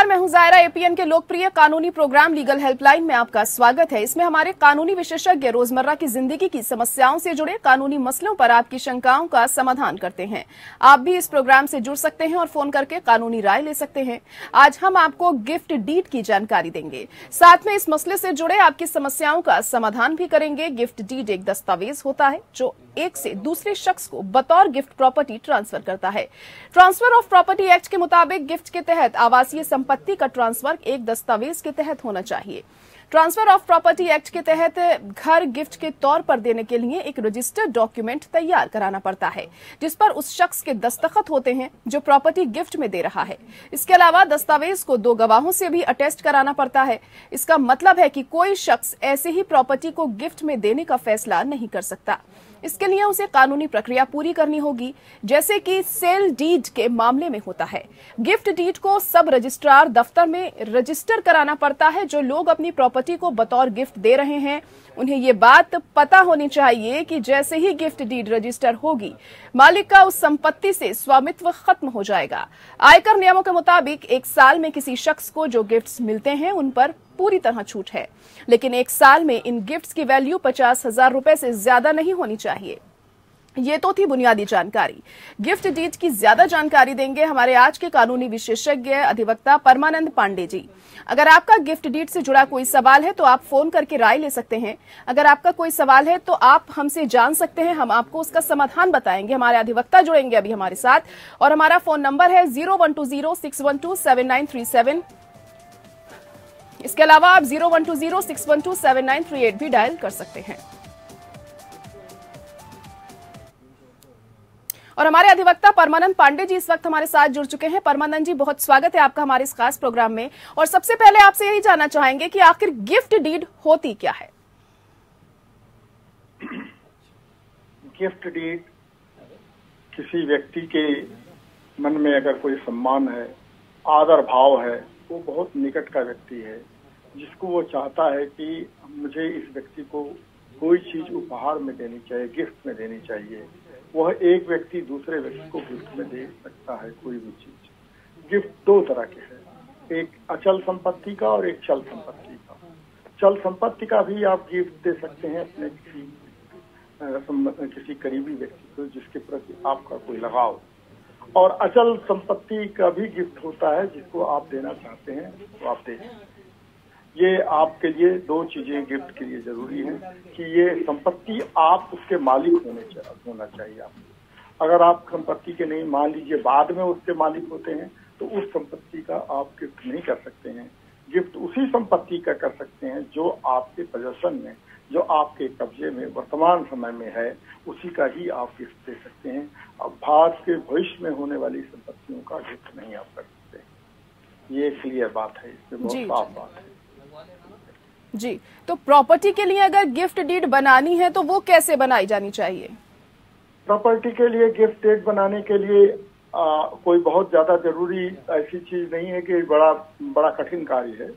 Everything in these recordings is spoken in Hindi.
नमस्कार, मैं हूं जायरा। एपीएन के लोकप्रिय कानूनी प्रोग्राम लीगल हेल्पलाइन में आपका स्वागत है। इसमें हमारे कानूनी विशेषज्ञ रोजमर्रा की जिंदगी की समस्याओं से जुड़े कानूनी मसलों पर आपकी शंकाओं का समाधान करते हैं। आप भी इस प्रोग्राम से जुड़ सकते हैं और फोन करके कानूनी राय ले सकते हैं। आज हम आपको गिफ्ट डीड की जानकारी देंगे, साथ में इस मसले से जुड़े आपकी समस्याओं का समाधान भी करेंगे। गिफ्ट डीड एक दस्तावेज होता है जो एक से दूसरे शख्स को बतौर गिफ्ट प्रॉपर्टी ट्रांसफर करता है। ट्रांसफर ऑफ प्रॉपर्टी एक्ट के मुताबिक गिफ्ट के तहत आवासीय संपत्ति का ट्रांसफर एक दस्तावेज के तहत होना चाहिए। ट्रांसफर ऑफ प्रॉपर्टी एक्ट के तहत घर गिफ्ट के तौर पर देने के लिए एक रजिस्टर्ड डॉक्यूमेंट तैयार कराना पड़ता है, जिस पर उस शख्स के दस्तखत होते हैं जो प्रॉपर्टी गिफ्ट में दे रहा है। इसके अलावा दस्तावेज को 2 गवाहों से भी अटेस्ट कराना पड़ता है। इसका मतलब है कि कोई शख्स ऐसे ही प्रॉपर्टी को गिफ्ट में देने का फैसला नहीं कर सकता। इसके लिए उसे कानूनी प्रक्रिया पूरी करनी होगी, जैसे कि सेल डीड के मामले में होता है। गिफ्ट डीड को सब रजिस्ट्रार दफ्तर में रजिस्टर कराना पड़ता है। जो लोग अपनी प्रॉपर्टी को बतौर गिफ्ट दे रहे हैं, उन्हें ये बात पता होनी चाहिए कि जैसे ही गिफ्ट डीड रजिस्टर होगी, मालिक का उस संपत्ति से स्वामित्व खत्म हो जाएगा। आयकर नियमों के मुताबिक 1 साल में किसी शख्स को जो गिफ्ट्स मिलते हैं उन पर पूरी तरह छूट है, लेकिन 1 साल में इन गिफ्ट्स की वैल्यू 50,000 रुपए से ज्यादा नहीं होनी चाहिए। ये तो थी बुनियादी जानकारी। गिफ्ट डीड की ज्यादा जानकारी देंगे हमारे आज के कानूनी विशेषज्ञ अधिवक्ता परमानंद पांडे जी। अगर आपका गिफ्ट डीड से जुड़ा कोई सवाल है तो आप फोन करके राय ले सकते हैं। अगर आपका कोई सवाल है तो आप हमसे जान सकते हैं, हम आपको उसका समाधान बताएंगे। हमारे अधिवक्ता जुड़ेंगे अभी हमारे साथ, और हमारा फोन नंबर है 0120-612-7937। इसके अलावा आप 0120-612-7938 भी डायल कर सकते हैं। और हमारे अधिवक्ता परमानंद पांडे जी इस वक्त हमारे साथ जुड़ चुके हैं। परमानंद जी, बहुत स्वागत है आपका हमारे इस खास प्रोग्राम में। और सबसे पहले आपसे यही जानना चाहेंगे कि आखिर गिफ्ट डीड होती क्या है? गिफ्ट डीड किसी व्यक्ति के मन में अगर कोई सम्मान है, आदर भाव है, वो बहुत निकट का व्यक्ति है, जिसको वो चाहता है कि मुझे इस व्यक्ति को कोई चीज उपहार में देनी चाहिए, गिफ्ट में देनी चाहिए। वह एक व्यक्ति दूसरे व्यक्ति को गिफ्ट में दे सकता है कोई भी चीज। गिफ्ट 2 तरह के हैं, एक अचल संपत्ति का और एक चल संपत्ति का। चल संपत्ति का भी आप गिफ्ट दे सकते हैं अपने किसी करीबी व्यक्ति को जिसके प्रति आपका कोई लगाव। और अचल संपत्ति का भी गिफ्ट होता है, जिसको आप देना चाहते हैं तो आप दे सकते हैं। ये आपके लिए 2 चीजें गिफ्ट के लिए जरूरी है कि ये संपत्ति आप उसके मालिक होना चाहिए। आप अगर आप संपत्ति के नहीं, मान लीजिए बाद में उसके मालिक होते हैं, तो उस संपत्ति का आप गिफ्ट नहीं कर सकते हैं। गिफ्ट उसी संपत्ति का कर सकते हैं जो आपके पोजेशन में, जो आपके कब्जे में वर्तमान समय में है, उसी का ही आप गिफ्ट दे सकते हैं। अब बाद के भविष्य में होने वाली संपत्तियों का गिफ्ट नहीं आप कर सकते। ये क्लियर बात है, इसमें बहुत साफ बात है जी। तो प्रॉपर्टी के लिए अगर गिफ्ट डीड बनानी है तो वो कैसे बनाई जानी चाहिए? प्रॉपर्टी के लिए गिफ्ट डीड बनाने के लिए कोई बहुत ज्यादा जरूरी ऐसी चीज नहीं है कि बड़ा कठिन कार्य है।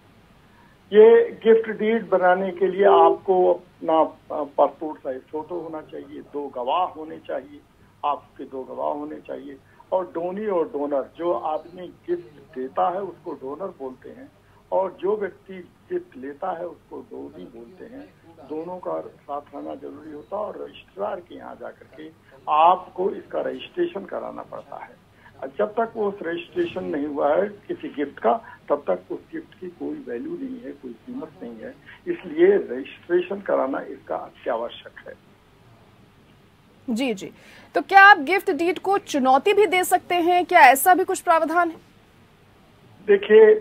ये गिफ्ट डीड बनाने के लिए आपको अपना पासपोर्ट साइज फोटो होना चाहिए, 2 गवाह होने चाहिए, आपके 2 गवाह होने चाहिए, और डोनी और डोनर, जो आदमी गिफ्ट देता है उसको डोनर बोलते हैं और जो व्यक्ति गिफ्ट लेता है उसको डोनी बोलते हैं। दोनों का साथ रहना जरूरी होता है, और रजिस्ट्रार के यहाँ जाकर के आपको इसका रजिस्ट्रेशन कराना पड़ता है। जब तक वो रजिस्ट्रेशन नहीं हुआ है किसी गिफ्ट का, तब तक उस गिफ्ट की कोई वैल्यू नहीं है, कोई कीमत नहीं है। इसलिए रजिस्ट्रेशन कराना इसका अत्यावश्यक है। जी जी। तो क्या आप गिफ्ट डीड को चुनौती भी दे सकते हैं? क्या ऐसा भी कुछ प्रावधान है? देखिए,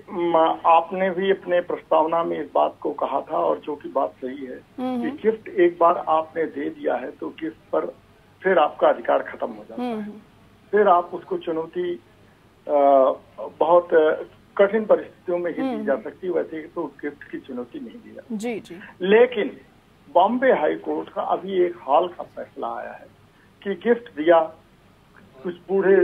आपने भी अपने प्रस्तावना में इस बात को कहा था, और जो कि बात सही है कि गिफ्ट एक बार आपने दे दिया है तो गिफ्ट पर फिर आपका अधिकार खत्म हो जाता है। फिर आप उसको चुनौती बहुत कठिन परिस्थितियों में ही दी जा सकती है, वैसे तो गिफ्ट की चुनौती नहीं दी जाती। जी जी। लेकिन बॉम्बे हाई कोर्ट का अभी एक हाल का फैसला आया है कि गिफ्ट दिया, कुछ बूढ़े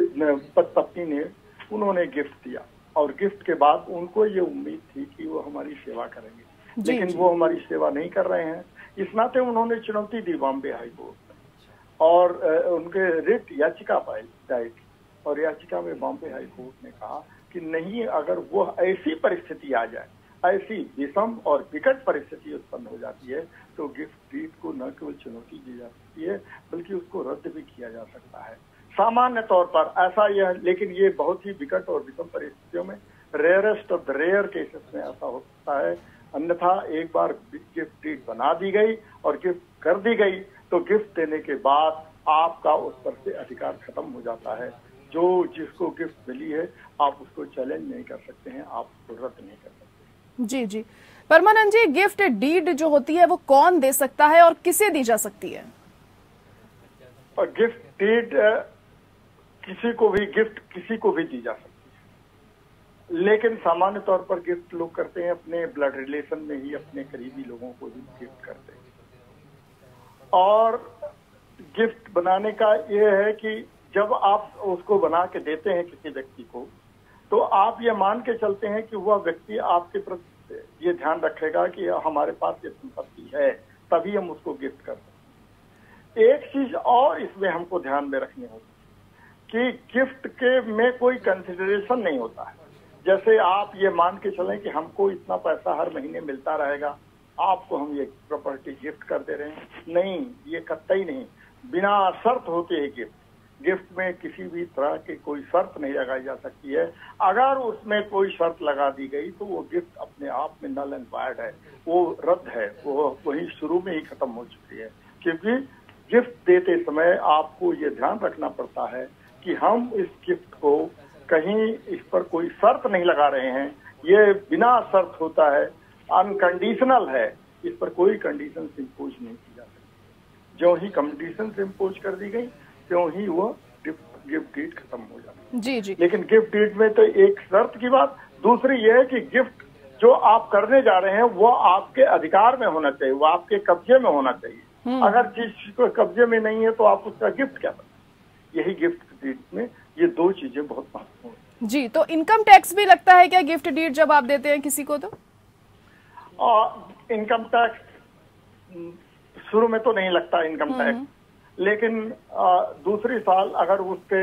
पत्नी ने, उन्होंने गिफ्ट दिया, और गिफ्ट के बाद उनको ये उम्मीद थी कि वो हमारी सेवा करेंगे, लेकिन वो हमारी सेवा नहीं कर रहे हैं। इस नाते उन्होंने चुनौती दी बॉम्बे हाई कोर्ट में, और उनके रिट याचिका दायर की, और याचिका में बॉम्बे हाई कोर्ट ने कहा कि नहीं, अगर वो ऐसी परिस्थिति आ जाए, ऐसी विषम और विकट परिस्थिति उत्पन्न हो जाती है, तो गिफ्ट डीड को न केवल चुनौती दी जा सकती है बल्कि उसको रद्द भी किया जा सकता है सामान्य तौर पर। ऐसा यह, लेकिन ये बहुत ही विकट और विषम परिस्थितियों में, rarest of the rare cases में ऐसा हो सकता है। अन्यथा एक बार गिफ्ट डीड बना दी गई और गिफ्ट कर दी गई तो गिफ्ट देने के बाद आपका उस पर से अधिकार खत्म हो जाता है। जो जिसको गिफ्ट मिली है आप उसको चैलेंज नहीं कर सकते हैं, आप उसको रद्द नहीं कर सकते। जी जी, परमानंद जी, गिफ्ट डीड जो होती है वो कौन दे सकता है और किसे दी जा सकती है? और गिफ्ट डीड किसी को भी दी जा सकती है, लेकिन सामान्य तौर पर गिफ्ट लोग करते हैं अपने ब्लड रिलेशन में ही, अपने करीबी लोगों को ही गिफ्ट करते हैं। और गिफ्ट बनाने का यह है कि जब आप उसको बना के देते हैं किसी व्यक्ति को, तो आप ये मान के चलते हैं कि वह व्यक्ति आपके प्रति ये ध्यान रखेगा कि हमारे पास ये संपत्ति है, तभी हम उसको गिफ्ट कर सकते हैं। एक चीज और इसमें हमको ध्यान में रखनी होगी कि गिफ्ट के में कोई कंसिडरेशन नहीं होता है। जैसे आप ये मान के चलें कि हमको इतना पैसा हर महीने मिलता रहेगा, आपको हम ये प्रॉपर्टी गिफ्ट कर दे रहे हैं, नहीं, ये कतई नहीं। बिना शर्त होते है गिफ्ट में किसी भी तरह की कोई शर्त नहीं लगाई जा सकती है। अगर उसमें कोई शर्त लगा दी गई तो वो गिफ्ट अपने आप में नल एंड वायड है, वो रद्द है, वो वही शुरू में ही खत्म हो चुकी है। क्योंकि गिफ्ट देते समय आपको ये ध्यान रखना पड़ता है कि हम इस गिफ्ट को कहीं इस पर कोई शर्त नहीं लगा रहे हैं, ये बिना शर्त होता है, अनकंडीशनल है, इस पर कोई कंडीशन इम्पोज नहीं की जा सकती। जो ही कंडीशन इम्पोज कर दी गई त्यों ही वो गिफ्ट डीड खत्म हो जाती है। जी जी। लेकिन गिफ्ट डीड में तो एक शर्त की बात, दूसरी ये है कि गिफ्ट जो आप करने जा रहे हैं वो आपके अधिकार में होना चाहिए, वो आपके कब्जे में होना चाहिए। अगर चीज को कब्जे में नहीं है तो आप उसका गिफ्ट क्या करें? यही गिफ्ट डीड में ये दो चीजें बहुत महत्वपूर्ण है। जी, तो इनकम टैक्स भी लगता है क्या गिफ्ट डीड जब आप देते हैं किसी को? तो इनकम टैक्स शुरू में तो नहीं लगता इनकम टैक्स, लेकिन दूसरी साल अगर उससे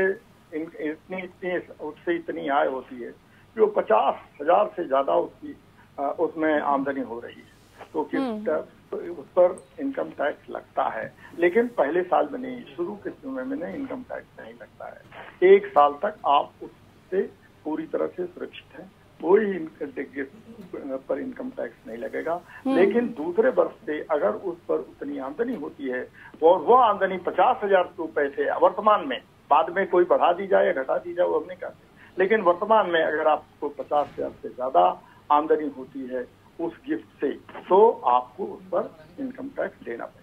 इतनी आय होती है कि वो 50,000 से ज्यादा उसमें आमदनी हो रही है तो उस पर इनकम टैक्स लगता है। लेकिन पहले साल में नहीं, शुरू के समय में नहीं, इनकम टैक्स नहीं लगता है। एक साल तक आप उससे पूरी तरह से सुरक्षित हैं, कोई पर इनकम टैक्स नहीं लगेगा। लेकिन दूसरे वर्ष से अगर उस पर उतनी आमदनी होती है और वो आमदनी 50,000 रुपए से वर्तमान में, बाद में कोई बढ़ा दी जाए या घटा दी जाए वो हम नहीं कहते, लेकिन वर्तमान में अगर आपको 50,000 से ज्यादा आमदनी होती है उस गिफ्ट से, तो आपको उस पर इनकम टैक्स देना पड़ेगा।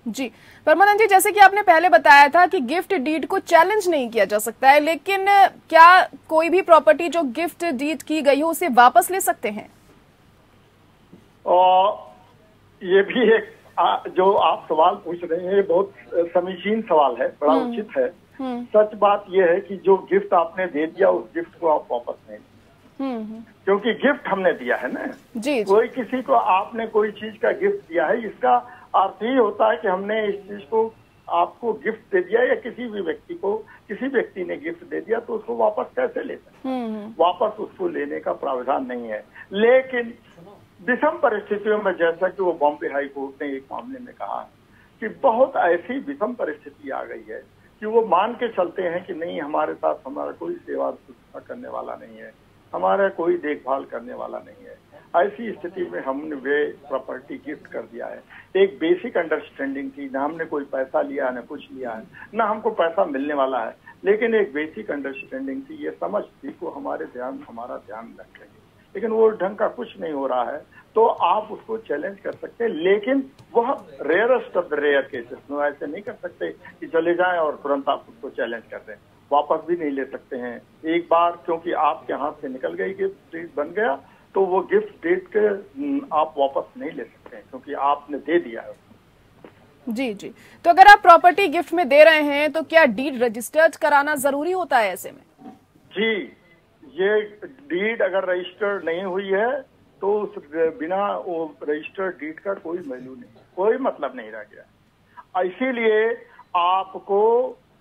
जी परमानंद जी, जैसे कि आपने पहले बताया था कि गिफ्ट डीड को चैलेंज नहीं किया जा सकता है, लेकिन क्या कोई भी प्रॉपर्टी जो गिफ्ट डीड की गई हो उसे वापस ले सकते हैं? ये भी एक जो आप सवाल पूछ रहे हैं, ये बहुत समीचीन सवाल है, बड़ा उचित है। सच बात यह है कि जो गिफ्ट आपने दे दिया उस गिफ्ट को आप वापस नहीं, क्योंकि गिफ्ट हमने दिया है ना। जी। कोई किसी को आपने कोई चीज का गिफ्ट दिया है, इसका अर्थ ही होता है कि हमने इस चीज को आपको गिफ्ट दे दिया, या किसी भी व्यक्ति को किसी व्यक्ति ने गिफ्ट दे दिया तो उसको वापस कैसे ले सकते हैं? वापस उसको लेने का प्रावधान नहीं है। लेकिन विषम परिस्थितियों में, जैसा कि वो बॉम्बे हाई कोर्ट ने एक मामले में कहा कि बहुत ऐसी विषम परिस्थिति आ गई है कि वो मान के चलते हैं कि नहीं, हमारे साथ हमारा कोई सेवा करने वाला नहीं है, हमारा कोई देखभाल करने वाला नहीं है। ऐसी स्थिति में हमने वे प्रॉपर्टी गिफ्ट कर दिया है। एक बेसिक अंडरस्टैंडिंग थी, ना हमने कोई पैसा लिया ना कुछ लिया है, ना हमको पैसा मिलने वाला है, लेकिन एक बेसिक अंडरस्टैंडिंग थी, ये समझ थी को हमारा ध्यान रखेंगे। लेकिन वो ढंग का कुछ नहीं हो रहा है तो आप उसको चैलेंज कर सकते हैं, लेकिन वह rarest of the rare cases में ऐसे नहीं कर सकते कि चले जाएं और तुरंत आप उसको चैलेंज कर दें। वापस भी नहीं ले सकते हैं एक बार, क्योंकि आपके हाथ से निकल गई, गिफ्ट डीड बन गया, तो वो गिफ्ट डीड के आप वापस नहीं ले सकते हैं क्योंकि आपने दे दिया है। जी जी, तो अगर आप प्रॉपर्टी गिफ्ट में दे रहे हैं तो क्या डीड रजिस्टर्ड कराना जरूरी होता है ऐसे में? जी, ये डीड अगर रजिस्टर्ड नहीं हुई है तो उस बिना वो रजिस्टर्ड डीड का कोई वैल्यू नहीं, कोई मतलब नहीं रह गया। इसीलिए आपको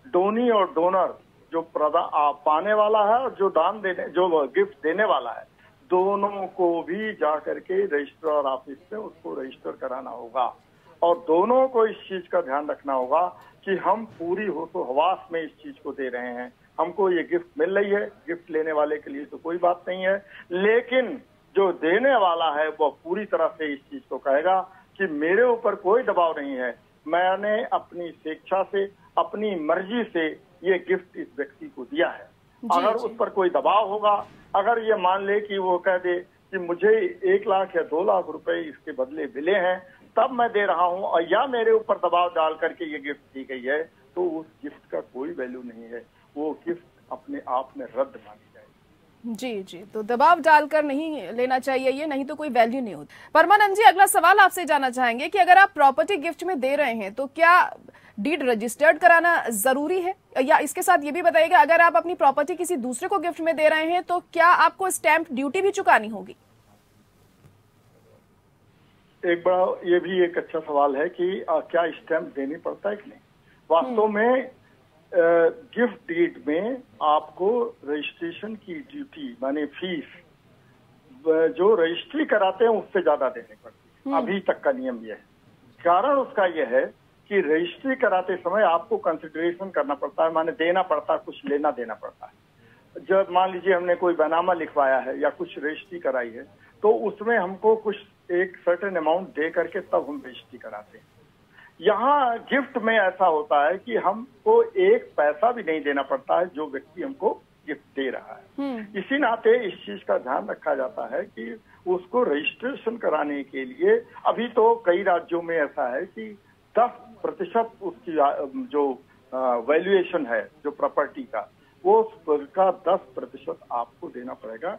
डोनी और डोनर जो पाने वाला है और जो गिफ्ट देने वाला है, दोनों को भी जा करके रजिस्ट्रार ऑफिस में उसको रजिस्टर कराना होगा। और दोनों को इस चीज का ध्यान रखना होगा कि हम पूरी होशो-हवास में इस चीज को दे रहे हैं। हमको ये गिफ्ट मिल रही है, गिफ्ट लेने वाले के लिए तो कोई बात नहीं है, लेकिन जो देने वाला है वो पूरी तरह से इस चीज को कहेगा कि मेरे ऊपर कोई दबाव नहीं है, मैंने अपनी स्वेच्छा से, अपनी मर्जी से ये गिफ्ट इस व्यक्ति को दिया है। अगर उस पर कोई दबाव होगा, अगर ये मान ले कि वो कह दे कि मुझे 1 लाख या 2 लाख रुपए इसके बदले मिले हैं तब मैं दे रहा हूं, और या मेरे ऊपर दबाव डाल करके ये गिफ्ट दी गई है, तो उस गिफ्ट का कोई वैल्यू नहीं है, वो गिफ्ट अपने आप में रद्द मानी जाएगी। जी जी, तो दबाव डालकर नहीं लेना चाहिए ये, नहीं तो कोई वैल्यू नहीं होती। परमानंद जी, अगला सवाल आपसे जानना चाहेंगे कि अगर आप प्रॉपर्टी गिफ्ट में दे रहे हैं तो क्या डीड रजिस्टर्ड कराना जरूरी है, या इसके साथ ये भी बताइएगा अगर आप अपनी प्रॉपर्टी किसी दूसरे को गिफ्ट में दे रहे हैं तो क्या आपको स्टैंप ड्यूटी भी चुकानी होगी? ये भी एक अच्छा सवाल है कि क्या स्टैंप देनी पड़ता है कि नहीं। वास्तव में गिफ्ट डीड में आपको रजिस्ट्रेशन की ड्यूटी माने फीस जो रजिस्ट्री कराते हैं उससे ज्यादा देनी पड़ती है। अभी तक का नियम यह है। कारण उसका यह है कि रजिस्ट्री कराते समय आपको कंसिडरेशन करना पड़ता है, माने देना पड़ता है, कुछ लेना देना पड़ता है। जब मान लीजिए हमने कोई बैनामा लिखवाया है या कुछ रजिस्ट्री कराई है तो उसमें हमको कुछ एक सर्टेन अमाउंट दे करके तब हम रजिस्ट्री कराते हैं। यहाँ गिफ्ट में ऐसा होता है कि हमको एक पैसा भी नहीं देना पड़ता है जो व्यक्ति हमको गिफ्ट दे रहा है। इसी नाते इस चीज का ध्यान रखा जाता है कि उसको रजिस्ट्रेशन कराने के लिए अभी तो कई राज्यों में ऐसा है कि 10% उसकी जो वैल्यूएशन है जो प्रॉपर्टी का, वो उसका 10% आपको देना पड़ेगा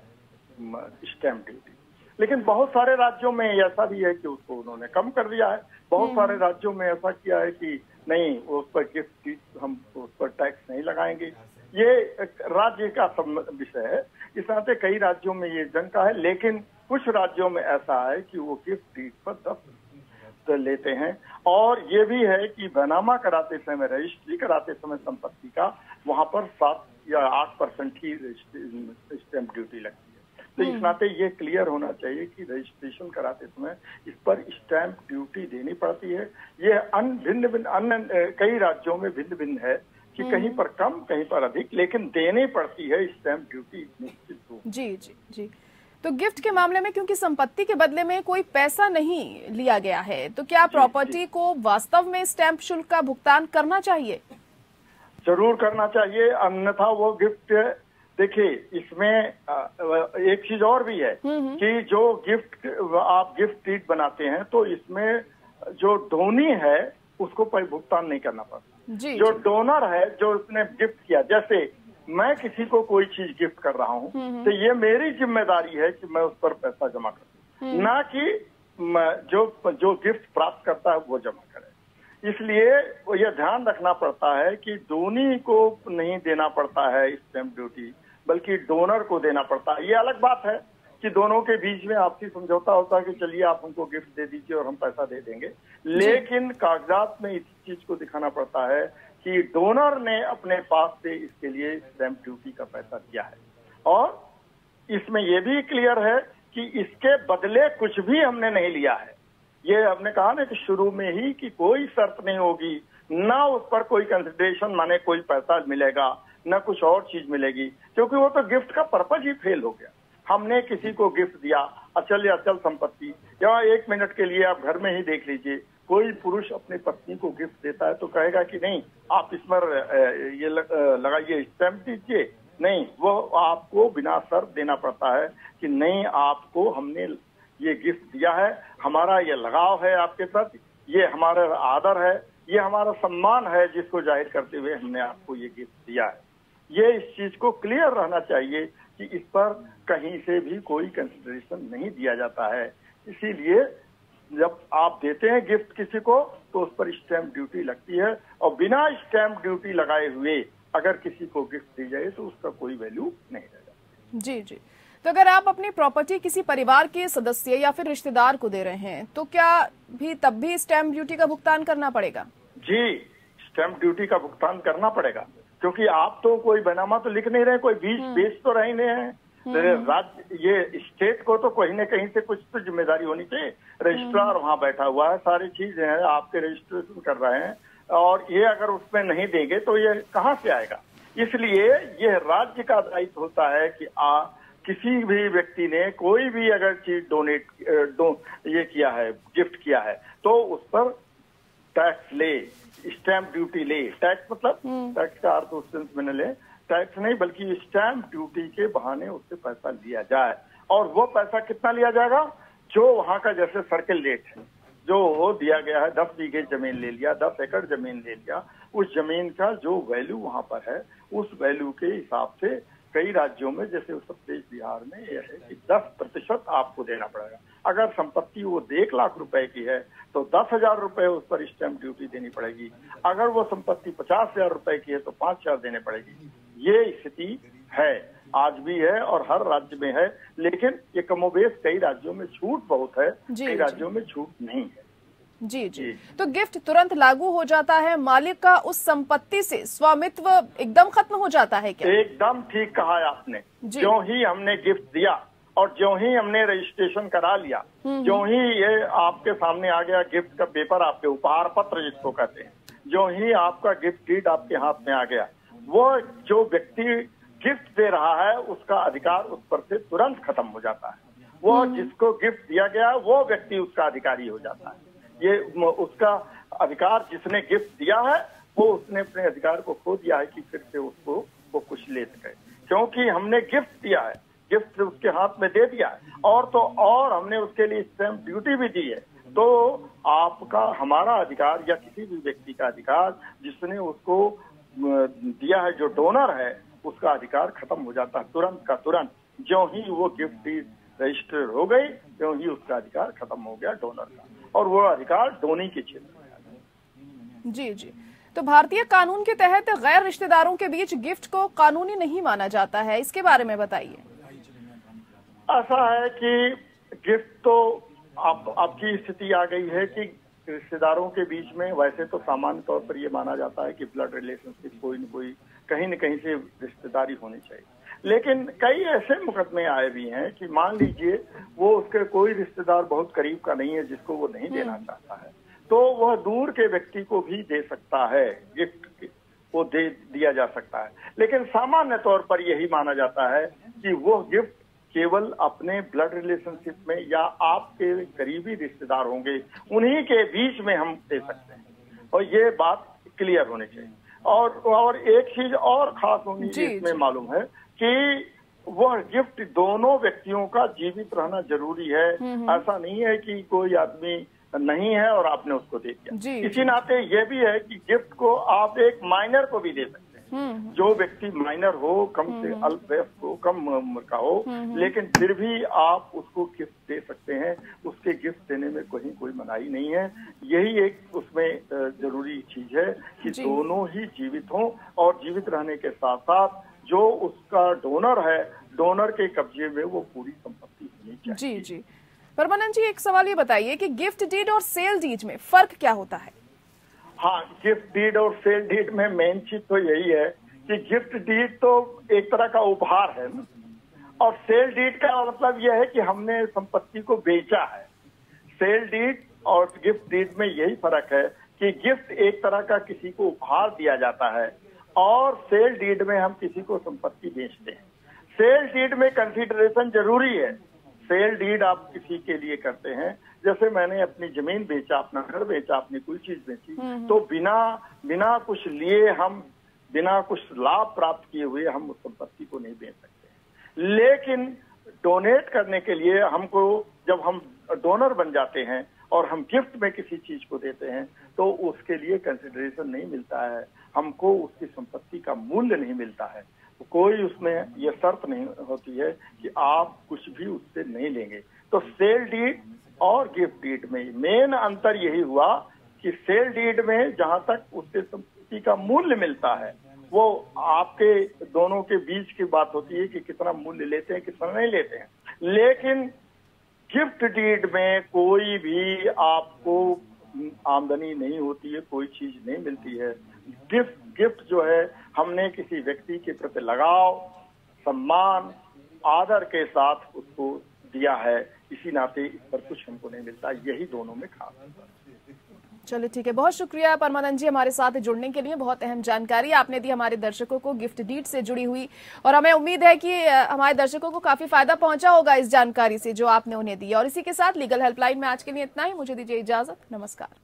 स्टैंप ड्यूटी। लेकिन बहुत सारे राज्यों में ऐसा भी है कि उसको उन्होंने कम कर दिया है। बहुत सारे राज्यों में ऐसा किया है कि नहीं, उस पर गिफ्ट हम उस पर टैक्स नहीं लगाएंगे। ये राज्य का विषय है। इस नाते कई राज्यों में ये जंग का है, लेकिन कुछ राज्यों में ऐसा है कि वो गिफ्ट डीड पर 10% लेते हैं। और ये भी है कि बैनामा कराते समय, रजिस्ट्री कराते समय संपत्ति का, वहां पर 7 या 8% ही स्टैंप ड्यूटी लगती है। तो इस नाते ये क्लियर होना चाहिए कि रजिस्ट्रेशन कराते समय इस पर स्टैंप ड्यूटी देनी पड़ती है। ये कई राज्यों में भिन्न भिन्न है कि कहीं पर कम, कहीं पर अधिक, लेकिन देनी पड़ती है स्टैंप ड्यूटी निश्चित रूप। जी जी जी। तो गिफ्ट के मामले में क्योंकि संपत्ति के बदले में कोई पैसा नहीं लिया गया है, तो क्या प्रॉपर्टी को वास्तव में स्टैंप शुल्क का भुगतान करना चाहिए? जरूर करना चाहिए, अन्यथा वो गिफ्ट, देखिए इसमें एक चीज और भी है कि जो आप गिफ्ट डीड बनाते हैं तो इसमें जो डोनी है उसको भुगतान नहीं करना पड़ता। जो डोनर है, जो उसने गिफ्ट किया, जैसे मैं किसी को कोई चीज गिफ्ट कर रहा हूँ तो ये मेरी जिम्मेदारी है कि मैं उस पर पैसा जमा करूँ, ना कि जो गिफ्ट प्राप्त करता है वो जमा करे। इसलिए यह ध्यान रखना पड़ता है कि डोनी को नहीं देना पड़ता है स्टैंप ड्यूटी, बल्कि डोनर को देना पड़ता है। ये अलग बात है कि दोनों के बीच में आपसी समझौता होता है कि चलिए आप हमको गिफ्ट दे दीजिए और हम पैसा दे देंगे, लेकिन कागजात में इस चीज को दिखाना पड़ता है कि डोनर ने अपने पास से इसके लिए स्टैंप ड्यूटी का पैसा दिया है। और इसमें यह भी क्लियर है कि इसके बदले कुछ भी हमने नहीं लिया है। ये हमने कहा ना कि शुरू में ही कि कोई शर्त नहीं होगी, ना उस पर कोई कंसिडरेशन माने कोई पैसा मिलेगा, न कुछ और चीज मिलेगी, क्योंकि वो तो गिफ्ट का पर्पज ही फेल हो गया। हमने किसी को गिफ्ट दिया अचल या अचल संपत्ति, या 1 मिनट के लिए आप घर में ही देख लीजिए, कोई पुरुष अपनी पत्नी को गिफ्ट देता है तो कहेगा कि नहीं आप इस पर ये लगाइए, स्टैंप दीजिए, नहीं, वो आपको बिना शर्त देना पड़ता है कि नहीं, आपको हमने ये गिफ्ट दिया है, हमारा ये लगाव है आपके प्रति, ये हमारा आदर है, ये हमारा सम्मान है, जिसको जाहिर करते हुए हमने आपको ये गिफ्ट दिया है। ये इस चीज को क्लियर रहना चाहिए कि इस पर कहीं से भी कोई कंसिडरेशन नहीं दिया जाता है। इसीलिए जब आप देते हैं गिफ्ट किसी को तो उस पर स्टैंप ड्यूटी लगती है, और बिना स्टैंप ड्यूटी लगाए हुए अगर किसी को गिफ्ट दी जाए तो उसका कोई वैल्यू नहीं रह जाता। जी जी। तो अगर आप अपनी प्रॉपर्टी किसी परिवार के सदस्य या फिर रिश्तेदार को दे रहे हैं तो क्या तब भी स्टैंप ड्यूटी का भुगतान करना पड़ेगा? जी, स्टैंप ड्यूटी का भुगतान करना पड़ेगा। क्योंकि आप तो कोई बैनामा तो लिख नहीं रहे, कोई बीज बेच तो रहे नहीं है। राज्य ये स्टेट को तो कहीं न कहीं से कुछ तो जिम्मेदारी होनी चाहिए। रजिस्ट्रार वहां बैठा हुआ है, सारी चीजें हैं, आपके रजिस्ट्रेशन कर रहे हैं, और ये अगर उसमें नहीं देंगे तो ये कहाँ से आएगा। इसलिए यह राज्य का दायित्व होता है कि किसी भी व्यक्ति ने कोई भी अगर चीज ये किया है, गिफ्ट किया है, तो उस पर टैक्स ले, स्टैंप ड्यूटी ले। टैक्स मतलब टैक्स का अर्थ उस सेंस में न ले, टैक्स नहीं बल्कि स्टैंप ड्यूटी के बहाने उससे पैसा लिया जाए। और वो पैसा कितना लिया जाएगा, जो वहां का जैसे सर्किल रेट है जो दिया गया है, 10 बीघे जमीन ले लिया, 10 एकड़ जमीन ले लिया, उस जमीन का जो वैल्यू वहां पर है, उस वैल्यू के हिसाब से कई राज्यों में जैसे उत्तर प्रदेश बिहार में यह है कि 10% आपको देना पड़ेगा। अगर संपत्ति वो 1 लाख रुपए की है तो 10,000 रुपए उस पर स्टैंप ड्यूटी देनी पड़ेगी। अगर वो संपत्ति 50,000 रुपए की है तो 5,000 देने पड़ेगी। ये स्थिति है, आज भी है और हर राज्य में है, लेकिन ये कमोबेश कई राज्यों में छूट बहुत है, कई राज्यों में छूट नहीं है। जी जी, तो गिफ्ट तुरंत लागू हो जाता है, मालिक का उस संपत्ति से स्वामित्व एकदम खत्म हो जाता है क्या? एकदम ठीक कहा है आपने। जो ही हमने गिफ्ट दिया और जो ही हमने रजिस्ट्रेशन करा लिया, जो ही ये आपके सामने आ गया गिफ्ट का पेपर, आपके उपहार पत्र जिसको कहते हैं, जो ही आपका गिफ्ट डीड आपके हाथ में आ गया, वो जो व्यक्ति गिफ्ट दे रहा है उसका अधिकार उस पर से तुरंत खत्म हो जाता है। वो जिसको गिफ्ट दिया गया वो व्यक्ति उसका अधिकारी हो जाता है। ये उसका अधिकार जिसने गिफ्ट दिया है वो उसने अपने अधिकार को खो दिया है कि फिर से उसको वो कुछ ले सके, क्योंकि हमने गिफ्ट दिया है, गिफ्ट उसके हाथ में दे दिया है, और तो और हमने उसके लिए स्टैंप ड्यूटी भी दी है। तो आपका हमारा अधिकार या किसी भी व्यक्ति का अधिकार जिसने उसको दिया है, जो डोनर है, उसका अधिकार खत्म हो जाता है तुरंत का तुरंत। जो ही वो गिफ्ट रजिस्टर हो गई, जो ही उसका अधिकार खत्म हो गया डोनर का, और वो अधिकार डोनी के क्षेत्र में है। जी जी, तो भारतीय कानून के तहत गैर रिश्तेदारों के बीच गिफ्ट को कानूनी नहीं माना जाता है, इसके बारे में बताइए। ऐसा है कि गिफ्ट तो आपकी स्थिति आ गई है कि रिश्तेदारों के बीच में वैसे तो सामान्य तौर पर यह माना जाता है कि ब्लड रिलेशनशिप कोई न कोई कहीं न कहीं से रिश्तेदारी होनी चाहिए, लेकिन कई ऐसे मुकदमे आए भी हैं कि मान लीजिए वो उसके कोई रिश्तेदार बहुत करीब का नहीं है जिसको वो नहीं देना चाहता है, तो वह दूर के व्यक्ति को भी दे सकता है, गिफ्ट वो दे दिया जा सकता है। लेकिन सामान्य तौर पर यही माना जाता है कि वो गिफ्ट केवल अपने ब्लड रिलेशनशिप में या आपके करीबी रिश्तेदार होंगे उन्हीं के बीच में हम दे सकते हैं, और ये बात क्लियर होनी चाहिए। और एक चीज और खास होनी इसमें मालूम है कि वह गिफ्ट दोनों व्यक्तियों का जीवित रहना जरूरी है। ऐसा नहीं है कि कोई आदमी नहीं है और आपने उसको दे दिया। इसी नाते ये भी है कि गिफ्ट को आप एक माइनर को भी दे सकते हैं, जो व्यक्ति माइनर हो, कम से अल्पवयस्क हो, कम उम्र का हो, लेकिन फिर भी आप उसको गिफ्ट दे सकते हैं। उसके गिफ्ट देने में कोई मनाही नहीं है। यही एक उसमें जरूरी चीज है कि दोनों ही जीवित हों, और जीवित रहने के साथ साथ जो उसका डोनर है, डोनर के कब्जे में वो पूरी संपत्ति होनी चाहिए। जी जी, परमानंद जी, एक सवाल ये बताइए कि गिफ्ट डीड और सेल डीड में फर्क क्या होता है? हाँ, गिफ्ट डीड और सेल डीड में मेन चीज तो यही है कि गिफ्ट डीड तो एक तरह का उपहार है ना, और सेल डीड का मतलब यह है कि हमने संपत्ति को बेचा है। सेल डीड और गिफ्ट डीड में यही फर्क है कि गिफ्ट एक तरह का किसी को उपहार दिया जाता है, और सेल डीड में हम किसी को संपत्ति बेचते हैं। सेल डीड में कंसीडरेशन जरूरी है। सेल डीड आप किसी के लिए करते हैं, जैसे मैंने अपनी जमीन बेचा, अपना घर बेचा, अपनी कोई चीज बेची, तो बिना कुछ लिए, हम बिना कुछ लाभ प्राप्त किए हुए हम उस संपत्ति को नहीं बेच सकते। लेकिन डोनेट करने के लिए हमको, जब हम डोनर बन जाते हैं और हम गिफ्ट में किसी चीज को देते हैं, तो उसके लिए कंसिडरेशन नहीं मिलता है, हमको उसकी संपत्ति का मूल्य नहीं मिलता है। कोई उसमें यह शर्त नहीं होती है कि आप कुछ भी उससे नहीं लेंगे। तो सेल डीड और गिफ्ट डीड में मेन अंतर यही हुआ कि सेल डीड में जहां तक उसके संपत्ति का मूल्य मिलता है, वो आपके दोनों के बीच की बात होती है कि कितना मूल्य लेते हैं, कितना नहीं लेते हैं। लेकिन गिफ्ट डीड में कोई भी आपको आमदनी नहीं होती है, कोई चीज नहीं मिलती है। गिफ्ट जो है हमने किसी व्यक्ति के प्रति लगाव, सम्मान, आदर के साथ उसको दिया है, इसी नाते इस पर कुछ हमको नहीं मिलता। यही दोनों में खास है। चलिए ठीक है, बहुत शुक्रिया परमानंद जी हमारे साथ जुड़ने के लिए। बहुत अहम जानकारी आपने दी हमारे दर्शकों को गिफ्ट डीड से जुड़ी हुई, और हमें उम्मीद है कि हमारे दर्शकों को काफी फायदा पहुंचा होगा इस जानकारी से जो आपने उन्हें दी। और इसी के साथ लीगल हेल्पलाइन में आज के लिए इतना ही। मुझे दीजिए इजाजत, नमस्कार।